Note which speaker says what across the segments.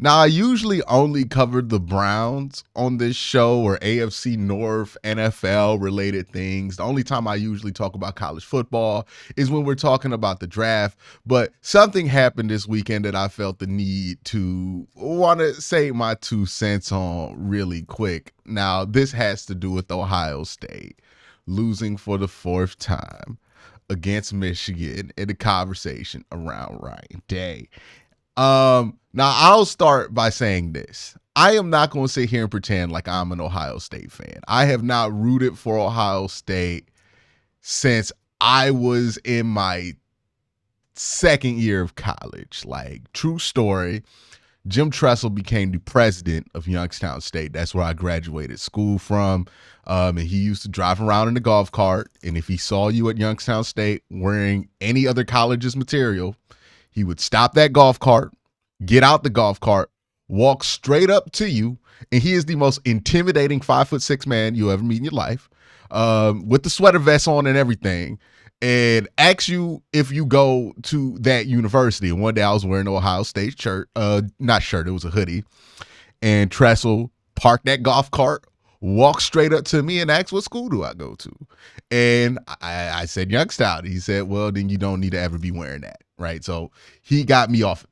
Speaker 1: Now, I usually only cover the Browns on this show or AFC North, NFL related things. The only time I usually talk about college football is when we're talking about the draft. But something happened this weekend that I felt the need to want to say my 2 cents on really quick. Now, this has to do with Ohio State losing for the fourth time against Michigan in the conversation around Ryan Day. Now I'll start by saying this. I am not going to sit here and pretend like I'm an Ohio State fan. I have not rooted for Ohio State since I was in my second year of college. Like, true story. Jim Tressel became the president of Youngstown State. That's where I graduated school from. And he used to drive around in the golf cart. And if he saw you at Youngstown State wearing any other college's material, he would stop that golf cart, get out the golf cart, walk straight up to you, and he is the most intimidating 5'6" man you ever meet in your life, with the sweater vest on and everything, and ask you if you go to that university. And one day I was wearing an Ohio State shirt, not shirt, it was a hoodie, and Tressel parked that golf cart, walked straight up to me and asked, what school do I go to? And I said, Youngstown. He said, well, then you don't need to ever be wearing that, right? So he got me off.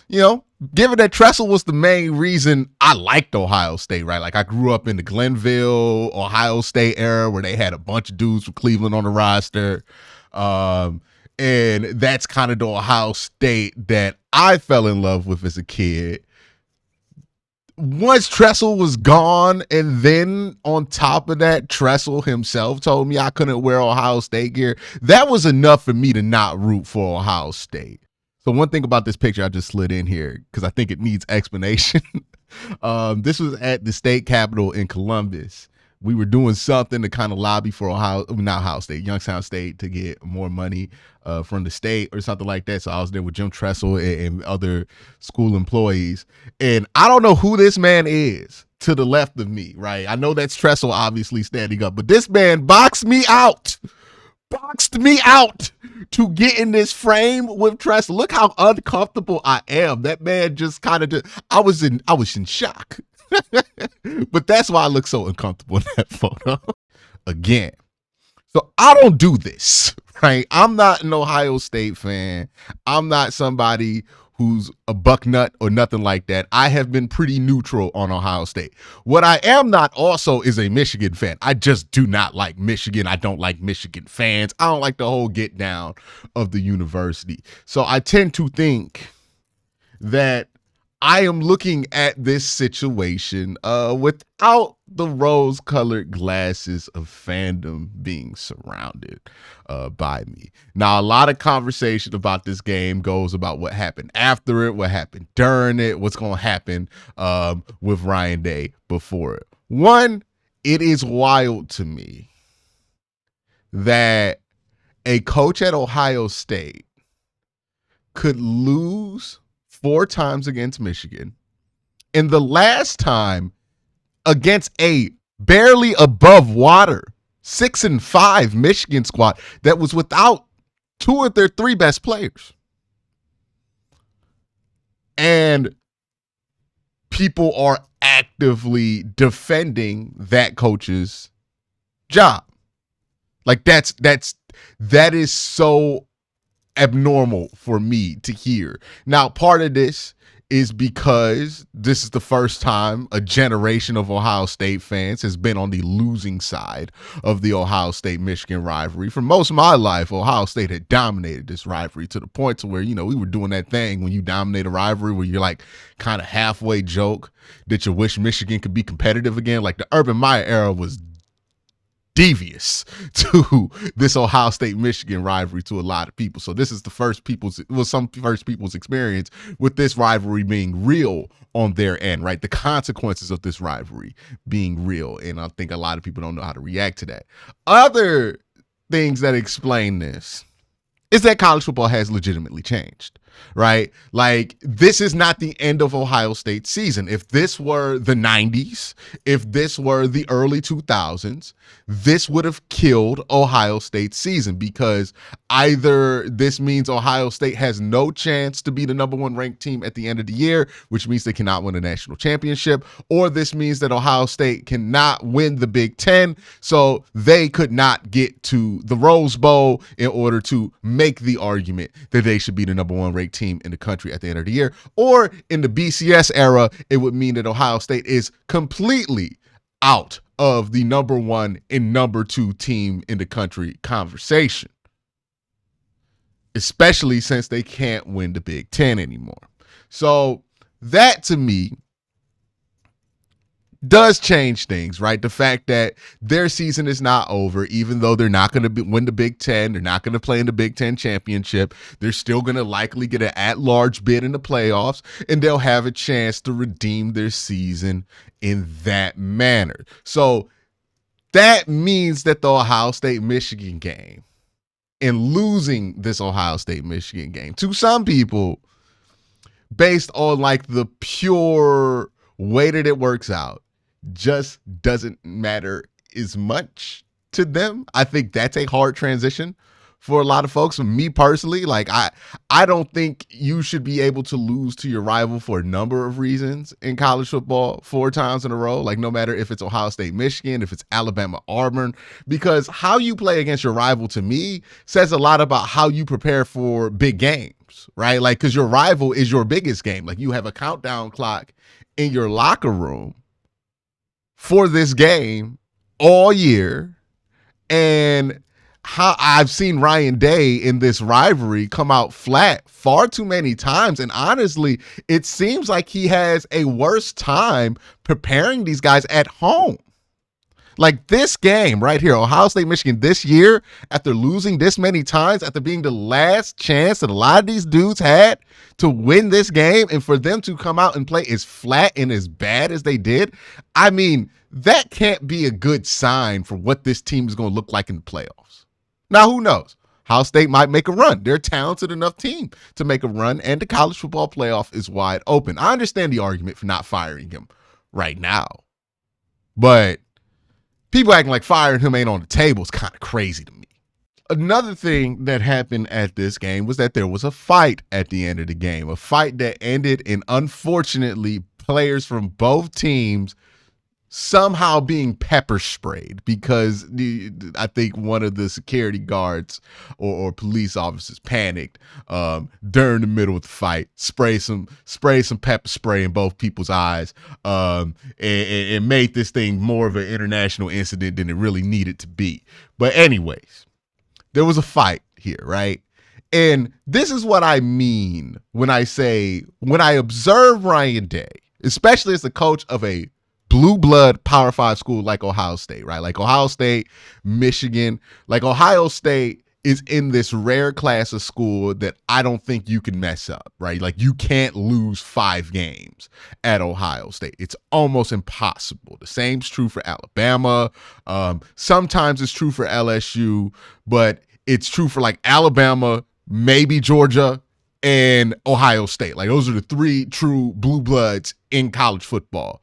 Speaker 1: You know, given that Tressel was the main reason I liked Ohio State, right? Like, I grew up in the Glenville, Ohio State era where they had a bunch of dudes from Cleveland on the roster. And that's kind of the Ohio State that I fell in love with as a kid. Once Tressel was gone, and then on top of that, Tressel himself told me I couldn't wear Ohio State gear, that was enough for me to not root for Ohio State. So one thing about this picture I just slid in here, because I think it needs explanation. This was at the state capitol in Columbus. We were doing something to kind of lobby for Youngstown State to get more money from the state or something like that. So I was there with Jim Tressel and other school employees. And I don't know who this man is to the left of me, right? I know that's Tressel obviously standing up, but this man boxed me out to get in this frame with Tressel. Look how uncomfortable I am. That man just kind of I was in shock. But that's why I look so uncomfortable in that photo. Again. So I don't do this, right? I'm not an Ohio State fan. I'm not somebody who's a buck nut or nothing like that. I have been pretty neutral on Ohio State. What I am not also is a Michigan fan. I just do not like Michigan. I don't like Michigan fans. I don't like the whole get down of the university. So I tend to think that I am looking at this situation without the rose-colored glasses of fandom being surrounded by me. Now, a lot of conversation about this game goes about what happened after it, what happened during it, what's going to happen with Ryan Day before it. One, it is wild to me that a coach at Ohio State could lose 4 times against Michigan, and the last time against a barely above water 6-5 Michigan squad that was without 2 of their 3 best players. And people are actively defending that coach's job. Like, that is so abnormal for me to hear. Now, part of this is because this is the first time a generation of Ohio State fans has been on the losing side of the Ohio State-Michigan rivalry. For most of my life, Ohio State had dominated this rivalry to the point to where, you know, we were doing that thing when you dominate a rivalry where you're like kind of halfway joke that you wish Michigan could be competitive again. Like, the Urban Meyer era was devious to this Ohio State-Michigan rivalry to a lot of people. So this is some first people's experience with this rivalry being real on their end, right? The consequences of this rivalry being real. And I think a lot of people don't know how to react to that. Other things that explain this is that college football has legitimately changed. right? Like, this is not the end of Ohio State's season. If this were the 90s, if this were the early 2000s, this would have killed Ohio State's season, because either this means Ohio State has no chance to be the number one ranked team at the end of the year, which means they cannot win a national championship, or this means that Ohio State cannot win the Big Ten, so they could not get to the Rose Bowl in order to make the argument that they should be the number one ranked team in the country at the end of the year. Or in the BCS era, it would mean that Ohio State is completely out of the number one and number two team in the country conversation, especially since they can't win the Big Ten anymore. So that, to me, does change things, right? The fact that their season is not over, even though they're not going to win the Big Ten, they're not going to play in the Big Ten championship, they're still going to likely get an at-large bid in the playoffs, and they'll have a chance to redeem their season in that manner. So that means that the Ohio State-Michigan game, and losing this Ohio State-Michigan game, to some people, based on like the pure way that it works out, just doesn't matter as much to them. I think that's a hard transition for a lot of folks. For me personally, like I don't think you should be able to lose to your rival for a number of reasons in college football 4 times in a row. Like, no matter if it's Ohio State, Michigan, if it's Alabama, Auburn, because how you play against your rival, to me, says a lot about how you prepare for big games, right? Like, because your rival is your biggest game. Like, you have a countdown clock in your locker room for this game all year. And how I've seen Ryan Day in this rivalry come out flat far too many times. And honestly, it seems like he has a worse time preparing these guys at home. Like, this game right here, Ohio State, Michigan, this year, after losing this many times, after being the last chance that a lot of these dudes had to win this game, and for them to come out and play as flat and as bad as they did, I mean, that can't be a good sign for what this team is going to look like in the playoffs. Now, who knows? Ohio State might make a run. They're a talented enough team to make a run, and the college football playoff is wide open. I understand the argument for not firing him right now, but people acting like firing him ain't on the table is kind of crazy to me. Another thing that happened at this game was that there was a fight at the end of the game, a fight that ended in, unfortunately, players from both teams somehow being pepper sprayed, because I think one of the security guards or police officers panicked during the middle of the fight, spray some pepper spray in both people's eyes, and made this thing more of an international incident than it really needed to be. But anyways, there was a fight here, right? And this is what I mean when I say, when I observe Ryan Day, especially as the coach of a blue blood Power 5 school like Ohio State, right? Like Ohio State, Michigan, like Ohio State is in this rare class of school that I don't think you can mess up, right? Like, you can't lose 5 games at Ohio State. It's almost impossible. The same's true for Alabama. Sometimes it's true for LSU, but it's true for like Alabama, maybe Georgia, and Ohio State. Like, those are the 3 true blue bloods in college football.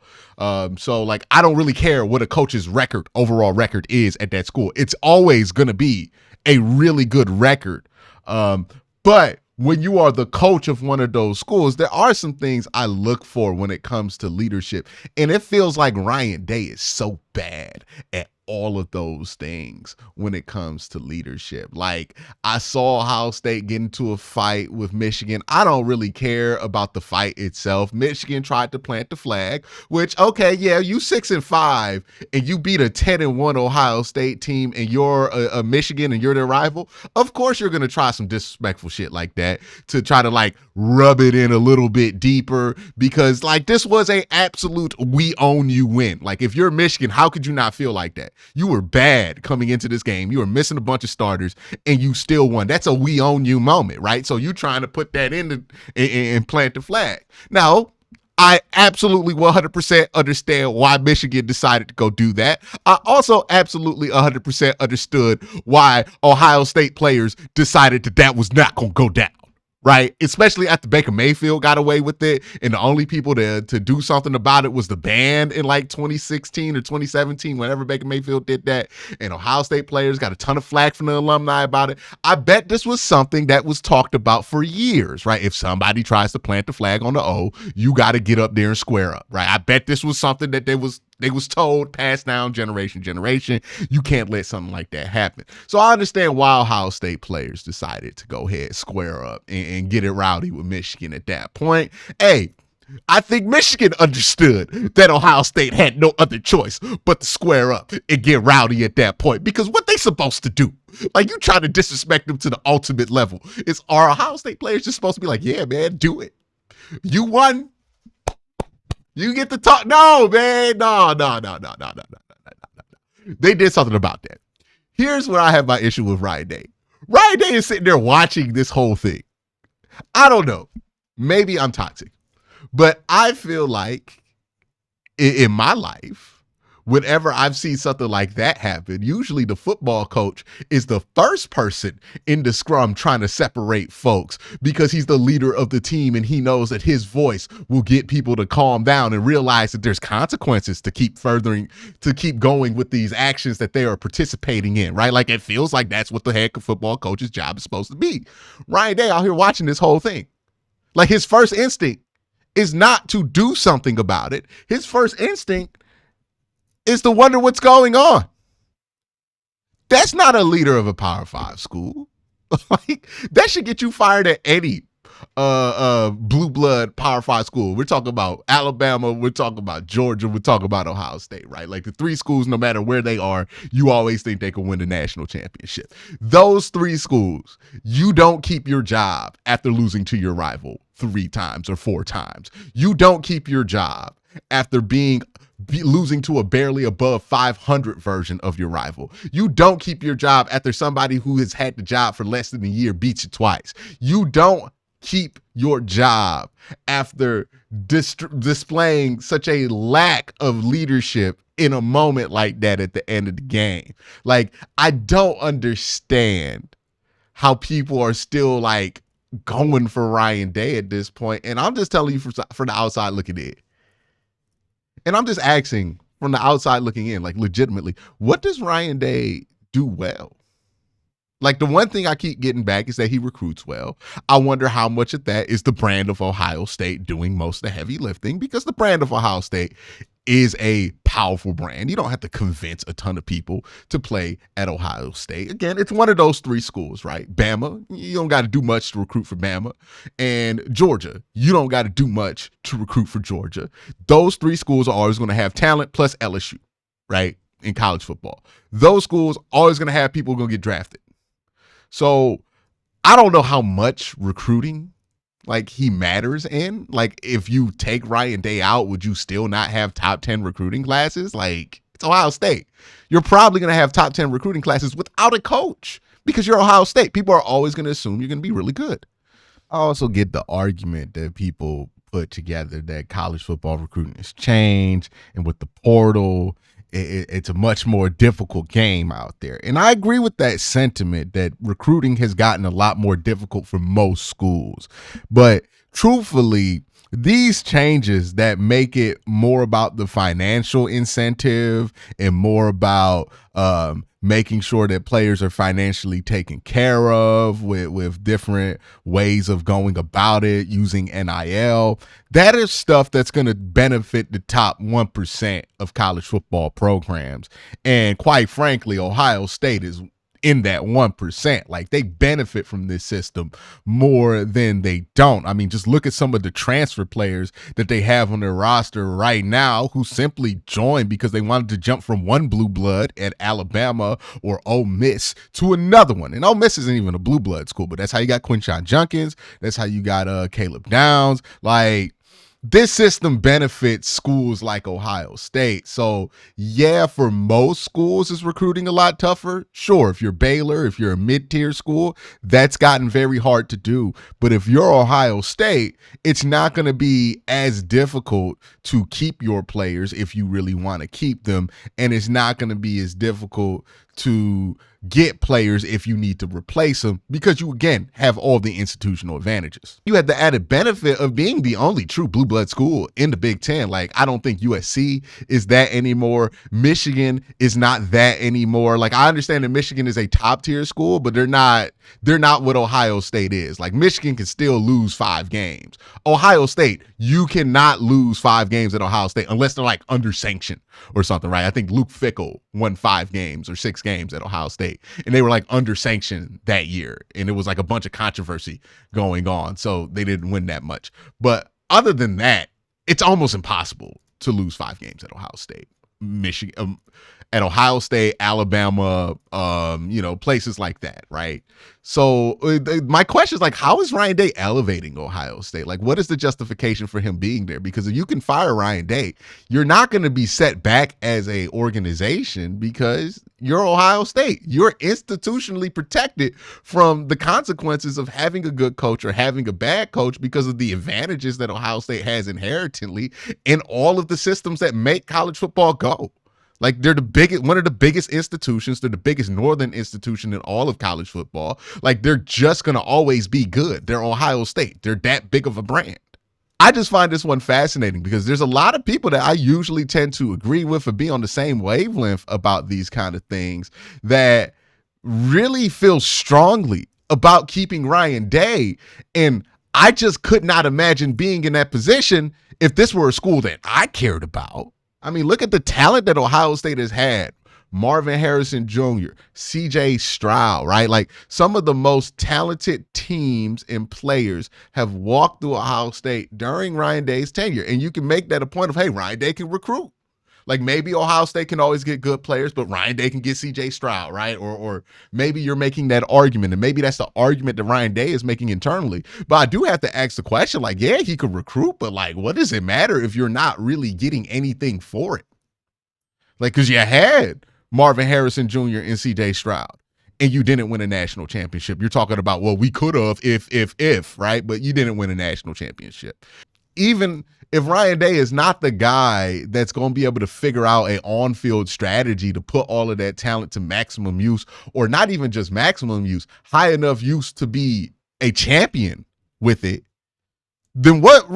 Speaker 1: So like, I don't really care what a coach's overall record is at that school. It's always going to be a really good record. But when you are the coach of one of those schools, there are some things I look for when it comes to leadership. And it feels like Ryan Day is so bad at all of those things when it comes to leadership. Like, I saw Ohio State get into a fight with Michigan. I don't really care about the fight itself. Michigan tried to plant the flag, which, okay, yeah, you 6-5 and you beat a 10-1 Ohio State team, and you're a Michigan and you're their rival. Of course you're going to try some disrespectful shit like that to try to like rub it in a little bit deeper, because like, this was a absolute we own you win. Like, if you're Michigan, how could you not feel like that? You were bad coming into this game. You were missing a bunch of starters and you still won. That's a we own you moment, right? So you trying to put that in and plant the flag. Now, I absolutely 100% understand why Michigan decided to go do that. I also absolutely 100% understood why Ohio State players decided that was not going to go down. right? Especially after Baker Mayfield got away with it, and the only people to do something about it was the band in like 2016 or 2017, whenever Baker Mayfield did that. And Ohio State players got a ton of flack from the alumni about it. I bet this was something that was talked about for years, right? If somebody tries to plant the flag on the O, you got to get up there and square up, right? I bet this was something that they was told, passed down generation to generation. You can't let something like that happen. So I understand why Ohio State players decided to go ahead, square up, and get it rowdy with Michigan at that point. Hey, I think Michigan understood that Ohio State had no other choice but to square up and get rowdy at that point. Because what they supposed to do? Like, you try to disrespect them to the ultimate level. Are Ohio State players just supposed to be like, yeah, man, do it. You won. You get to talk. No, man. No. They did something about that. Here's where I have my issue with Ryan Day. Ryan Day is sitting there watching this whole thing. I don't know. Maybe I'm toxic. But I feel like in my life, whenever I've seen something like that happen, usually the football coach is the first person in the scrum trying to separate folks because he's the leader of the team and he knows that his voice will get people to calm down and realize that there's consequences to keep going with these actions that they are participating in, right? Like, it feels like that's what the head football coach's job is supposed to be. Ryan Day out here watching this whole thing. Like, his first instinct is not to do something about it. His first instinct is to wonder what's going on. That's not a leader of a Power 5 school. Like, that should get you fired at any blue blood Power 5 school. We're talking about Alabama, we're talking about Georgia, we're talking about Ohio State, right? Like, the three schools, no matter where they are, you always think they can win the national championship. Those three schools, you don't keep your job after losing to your rival 3 times or 4 times. You don't keep your job after losing to a barely above 500 version of your rival. You don't keep your job after somebody who has had the job for less than a year beats you twice. You don't keep your job after displaying such a lack of leadership in a moment like that at the end of the game. Like, I don't understand how people are still like going for Ryan Day at this point. And I'm just telling you from the outside looking in. And I'm just asking from the outside looking in, like, legitimately, what does Ryan Day do well? Like, the one thing I keep getting back is that he recruits well. I wonder how much of that is the brand of Ohio State doing most of the heavy lifting, because the brand of Ohio State is a powerful brand. You don't have to convince a ton of people to play at Ohio State. Again, it's one of those 3 schools, right? Bama, you don't got to do much to recruit for Bama. And Georgia, you don't got to do much to recruit for Georgia. Those 3 schools are always going to have talent, plus LSU, right? In college football. Those schools always going to have people going to get drafted. So I don't know how much recruiting like he matters in. Like, if you take Ryan Day out, would you still not have top 10 recruiting classes? Like, it's Ohio State. You're probably going to have top 10 recruiting classes without a coach because you're Ohio State. People are always going to assume you're going to be really good. I also get the argument that people put together that college football recruiting has changed, and with the portal, it's a much more difficult game out there. And I agree with that sentiment that recruiting has gotten a lot more difficult for most schools. But truthfully, these changes that make it more about the financial incentive and more about making sure that players are financially taken care of with different ways of going about it, using NIL, that is stuff that's going to benefit the top 1% of college football programs. And quite frankly, Ohio State is in that 1%. Like, they benefit from this system more than they don't. I mean, just look at some of the transfer players that they have on their roster right now who simply joined because they wanted to jump from one blue blood at Alabama or Ole Miss to another one. And Ole Miss isn't even a blue blood school, but that's how you got Quincy Junkins. That's how you got Caleb Downs. Like, this system benefits schools like Ohio State. So, yeah, for most schools, is recruiting a lot tougher. Sure, if you're Baylor, if you're a mid-tier school, that's gotten very hard to do. But if you're Ohio State, it's not going to be as difficult to keep your players if you really want to keep them. And it's not going to be as difficult to get players if you need to replace them, because you again have all the institutional advantages. You had the added benefit of being the only true blue blood school in the Big Ten. Like, I don't think USC is that anymore. Michigan is not that anymore. Like, I understand that Michigan is a top tier school, but they're not what Ohio State is. Like, Michigan can still lose 5 games. Ohio State, you cannot lose 5 games at Ohio State unless they're like under sanction or something, right? I think Luke Fickell won 5 games or 6 games at Ohio State, and they were like under sanction that year, and it was like a bunch of controversy going on, so they didn't win that much. But other than that, it's almost impossible to lose 5 games at Ohio State, Michigan, at Ohio State, Alabama, places like that, right? So my question is, like, how is Ryan Day elevating Ohio State? Like, what is the justification for him being there? Because if you can fire Ryan Day, you're not going to be set back as a organization because you're Ohio State. You're institutionally protected from the consequences of having a good coach or having a bad coach because of the advantages that Ohio State has inherently in all of the systems that make college football go. Like, they're one of the biggest institutions. They're the biggest northern institution in all of college football. Like, they're just going to always be good. They're Ohio State. They're that big of a brand. I just find this one fascinating because there's a lot of people that I usually tend to agree with or be on the same wavelength about these kind of things that really feel strongly about keeping Ryan Day. And I just could not imagine being in that position if this were a school that I cared about. I mean, look at the talent that Ohio State has had. Marvin Harrison Jr., CJ Stroud, right? Like, some of the most talented teams and players have walked through Ohio State during Ryan Day's tenure. And you can make that a point of, hey, Ryan Day can recruit. Like, maybe Ohio State can always get good players, but Ryan Day can get CJ Stroud, right? Or maybe you're making that argument, and maybe that's the argument that Ryan Day is making internally. But I do have to ask the question, like, yeah, he could recruit, but like, what does it matter if you're not really getting anything for it? Like, because you had Marvin Harrison Jr. and CJ Stroud, and you didn't win a national championship. You're talking about, well, we could have if, right? But you didn't win a national championship. Even if Ryan Day is not the guy that's going to be able to figure out an on-field strategy to put all of that talent to maximum use, or not even just maximum use, high enough use to be a champion with it, then what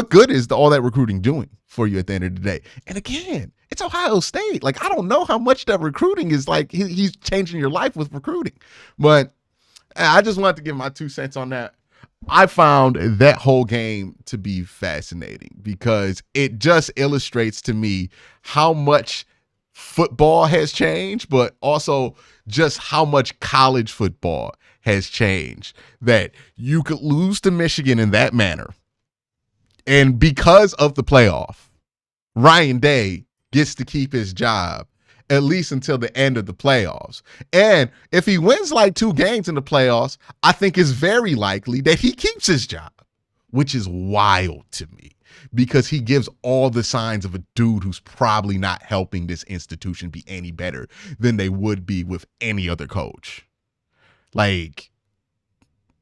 Speaker 1: good is all that recruiting doing for you at the end of the day? And again, it's Ohio State. Like, I don't know how much that recruiting is like he's changing your life with recruiting. But I just wanted to give my 2 cents on that. I found that whole game to be fascinating because it just illustrates to me how much football has changed, but also just how much college football has changed. That you could lose to Michigan in that manner, and because of the playoff, Ryan Day gets to keep his job at least until the end of the playoffs. And if he wins like 2 games in the playoffs, I think it's very likely that he keeps his job, which is wild to me because he gives all the signs of a dude who's probably not helping this institution be any better than they would be with any other coach.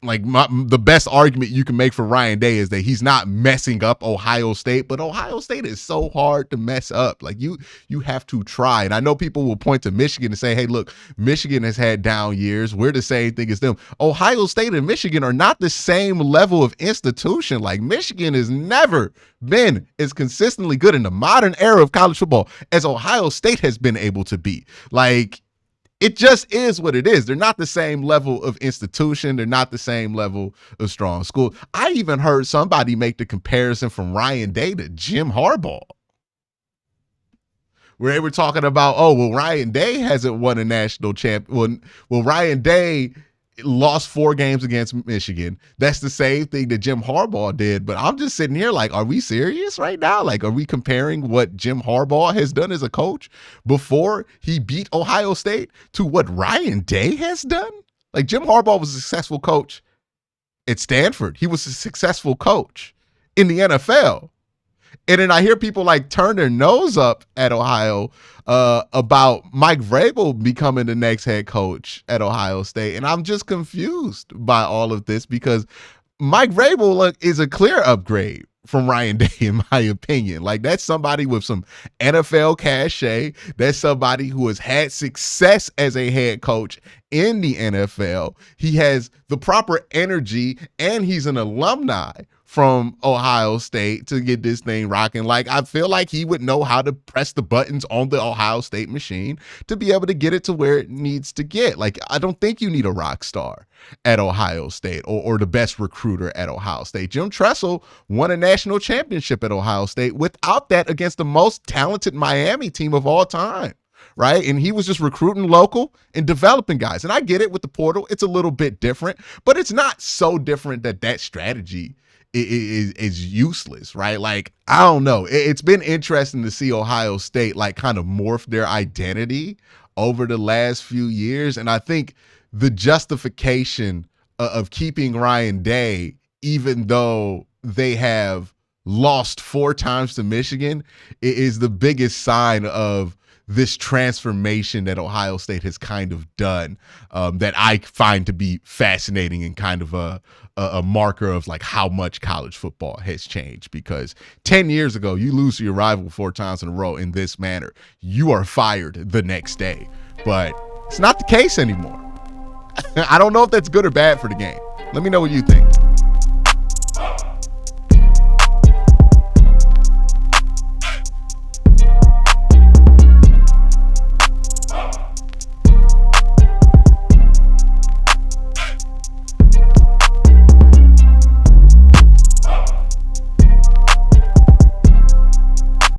Speaker 1: The best argument you can make for Ryan Day is that he's not messing up Ohio State, but Ohio State is so hard to mess up. Like, you have to try. And I know people will point to Michigan and say, hey, look, Michigan has had down years. We're the same thing as them. Ohio State and Michigan are not the same level of institution. Like, Michigan has never been as consistently good in the modern era of college football as Ohio State has been able to be. Like, it just is what it is. They're not the same level of institution. They're not the same level of strong school. I even heard somebody make the comparison from Ryan Day to Jim Harbaugh, where they were talking about, oh, well, Ryan Day hasn't won a national champion. Well, Ryan Day lost 4 games against Michigan. That's the same thing that Jim Harbaugh did. But I'm just sitting here like, are we serious right now? Like, are we comparing what Jim Harbaugh has done as a coach before he beat Ohio State to what Ryan Day has done? Like, Jim Harbaugh was a successful coach at Stanford. He was a successful coach in the NFL. And then I hear people like turn their nose up at Ohio about Mike Vrabel becoming the next head coach at Ohio State. And I'm just confused by all of this because Mike Vrabel is a clear upgrade from Ryan Day, in my opinion. Like, that's somebody with some NFL cachet. That's somebody who has had success as a head coach in the NFL. He has the proper energy, and he's an alumni from Ohio State to get this thing rocking. Like, I feel like he would know how to press the buttons on the Ohio State machine to be able to get it to where it needs to get. Like, I don't think you need a rock star at Ohio State, or the best recruiter at Ohio State. Jim Tressel won a national championship at Ohio State without that, against the most talented Miami team of all time. Right. And he was just recruiting local and developing guys. And I get it, with the portal, it's a little bit different, but it's not so different that strategy is useless, right? Like, I don't know. It's been interesting to see Ohio State like kind of morph their identity over the last few years. And I think the justification of keeping Ryan Day, even though they have lost 4 times to Michigan, is the biggest sign of this transformation that Ohio State has kind of done, that I find to be fascinating, and kind of a marker of like how much college football has changed. Because 10 years ago, you lose to your rival 4 times in a row in this manner, you are fired the next day. But it's not the case anymore. I don't know if that's good or bad for the game. Let me know what you think.